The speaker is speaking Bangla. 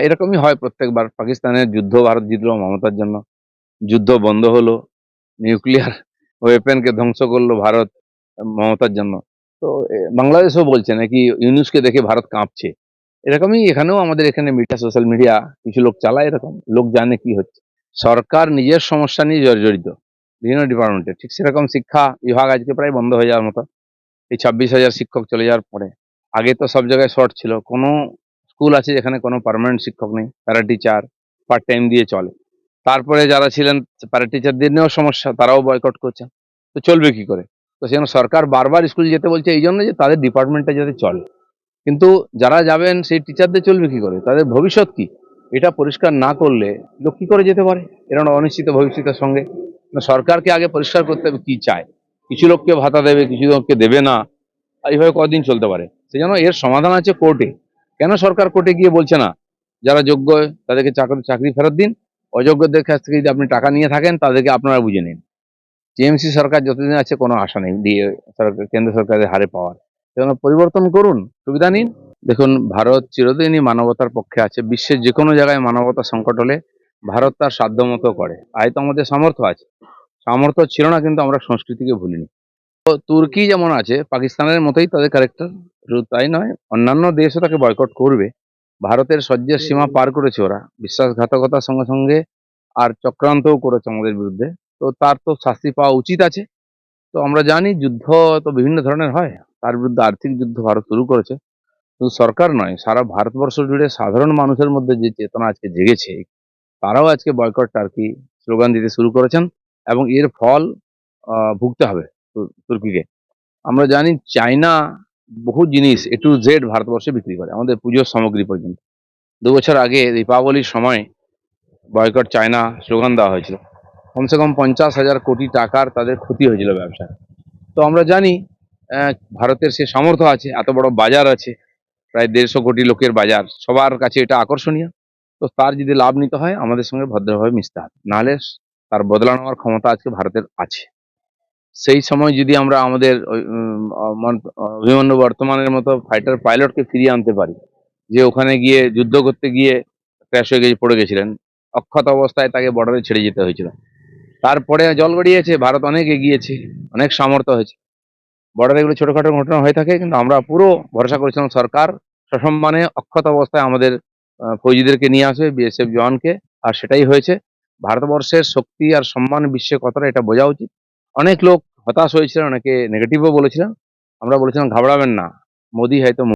এরকমই হয় প্রত্যেকবার। পাকিস্তানের যুদ্ধ ভারত জিতলো মমতার জন্য। যুদ্ধ বন্ধ হলো। নিউক্লিয়ার ওয়েপেনকে ধ্বংস করলো ভারত মমতার জন্য। তো বাংলাদেশও বলছে নাকি ইউনূসকে দেখে ভারত কাঁপছে। এরকমই এখানেও আমাদের এখানে সোশ্যাল মিডিয়া কিছু লোক চালায় এরকম। লোক জানে কি হচ্ছে। সরকার নিজের সমস্যা নিয়ে জর্জরিত বিভিন্ন ডিপার্টমেন্টে। ঠিক সেরকম শিক্ষা বিভাগ আজকে প্রায় বন্ধ হয়ে যাওয়ার মতো। এই 26,000 শিক্ষক চলে যাওয়ার পরে। আগে তো সব জায়গায় শর্ট ছিল। কোনো স্কুল আছে যেখানে কোনো পার্মানেন্ট শিক্ষক নেই। প্যারা টিচার পার্ট টাইম দিয়ে চলে। তারপরে যারা ছিলেন প্যারা টিচারদের নিয়েও সমস্যা, তারাও বয়কট করছেন। তো চলবে কি করে? তো সেজন্য সরকার বারবার স্কুল যেতে বলছে এই জন্য যে তাদের ডিপার্টমেন্টটা যাতে চলে। কিন্তু যারা যাবেন সেই টিচারদের চলবে কি করে? তাদের ভবিষ্যৎ কি? এটা পরিষ্কার না করলে লোক কি করে যেতে পারে এরকম অনিশ্চিত ভবিষ্যতের সঙ্গে? সরকারকে আগে পরিষ্কার করতে হবে কি চায়। কিছু লোককে ভাতা দেবে, কিছু লোককে দেবে না। এইভাবে কদিন চলতে পারে? সেজন্য এর সমাধান আছে কোর্টে। কেন সরকার কোর্টে গিয়ে বলছে না যারা যোগ্য তাদেরকে চাকরি ফেরত দিন, অযোগ্যদের কাছ থেকে যদি আপনি টাকা নিয়ে থাকেন তাদেরকে আপনারা বুঝে নিন। টিএমসি সরকার যতদিন আছে কোনো আশা নেই দিয়ে সরকার কেন্দ্র সরকারের হারে পাওয়ার। সেজন্য পরিবর্তন করুন, সুবিধা নিন। দেখুন, ভারত চিরদিনই মানবতার পক্ষে আছে। বিশ্বের যে কোনো জায়গায় মানবতা সংকট হলে ভারত তার সাধ্যমতো করে। হয়তো আমাদের সামর্থ্য আছে, সামর্থ্য ছিল না কিন্তু আমরা সংস্কৃতিকে ভুলিনি। তো তুর্কি যেমন আছে পাকিস্তানের মতোই তাদের ক্যারেক্টার, শুধু তাই নয় অন্যান্য দেশও তাকে বয়কট করবে। ভারতের সহ্যের সীমা পার করেছে ওরা, বিশ্বাসঘাতকতার সঙ্গে সঙ্গে আর চক্রান্তও করেছে আমাদের বিরুদ্ধে। তো তার তো শাস্তি পাওয়া উচিত আছে। তো আমরা জানি যুদ্ধ তো বিভিন্ন ধরনের হয়। তার বিরুদ্ধে আর্থিক যুদ্ধ ভারত শুরু করেছে। শুধু সরকার নয়, সারা ভারতবর্ষ জুড়ে সাধারণ মানুষের মধ্যে যে চেতনা আজকে জেগেছে, তারাও আজকে বয়কট টার্কি স্লোগান দিতে শুরু করেছেন। এবং এর ফল ভুগতে হবে তুর্কিকে। আমরা জানি চায়না বহু জিনিস এ টু জেড ভারতবর্ষে বিক্রি করে, আমাদের পুজোর সামগ্রী পর্যন্ত। 2 বছর আগে দীপাবলির সময় বয়কট চায়না স্লোগান দেওয়া হয়েছিল। কমসে কম 50,000 কোটি টাকার তাদের ক্ষতি হয়েছিল ব্যবসায়। তো আমরা জানি আহ, ভারতের সে সামর্থ্য আছে, এত বড় বাজার আছে, প্রায় 150 কোটি লোকের বাজার, সবার কাছে এটা আকর্ষণীয়। তো তার যদি লাভ নিতে হয় আমাদের সঙ্গে ভদ্রভাবে মিশতে হবে, নাহলে তার বদলা নেওয়ার ক্ষমতা আজকে ভারতের আছে। সেই সময় যদি আমরা আমাদের অভিমন্যু বর্তমানের মতো ফাইটার পাইলটকে ফিরিয়ে আনতে পারি, যে ওখানে গিয়ে যুদ্ধ করতে গিয়ে ক্র্যাশ হয়ে গিয়ে পড়ে গেছিলেন, অক্ষত অবস্থায় তাকে বর্ডারে ছেড়ে যেতে হয়েছিল। তারপরে জল গড়িয়েছে, ভারত অনেক এগিয়েছে, অনেক সামর্থ্য হয়েছে। বর্ডারে এগুলো ছোটখাটো ঘটনা হয়ে থাকে, কিন্তু আমরা পুরো ভরসা করেছিলাম সরকার সসম্মানে অক্ষত অবস্থায় আমাদের ফৌজিদেরকে নিয়ে আসবে, বিএসএফ জওয়ানকে। আর সেটাই হয়েছে। ভারতবর্ষের শক্তি আর সম্মান বিশ্বে কতটা এটা বোঝা উচিত। অনেক লোক হতাশ হয়েছিলেন, অনেকে নেগেটিভও বলেছিলেন। আমরা বলেছিলাম ঘাবড়াবেন না, মোদি হয়তো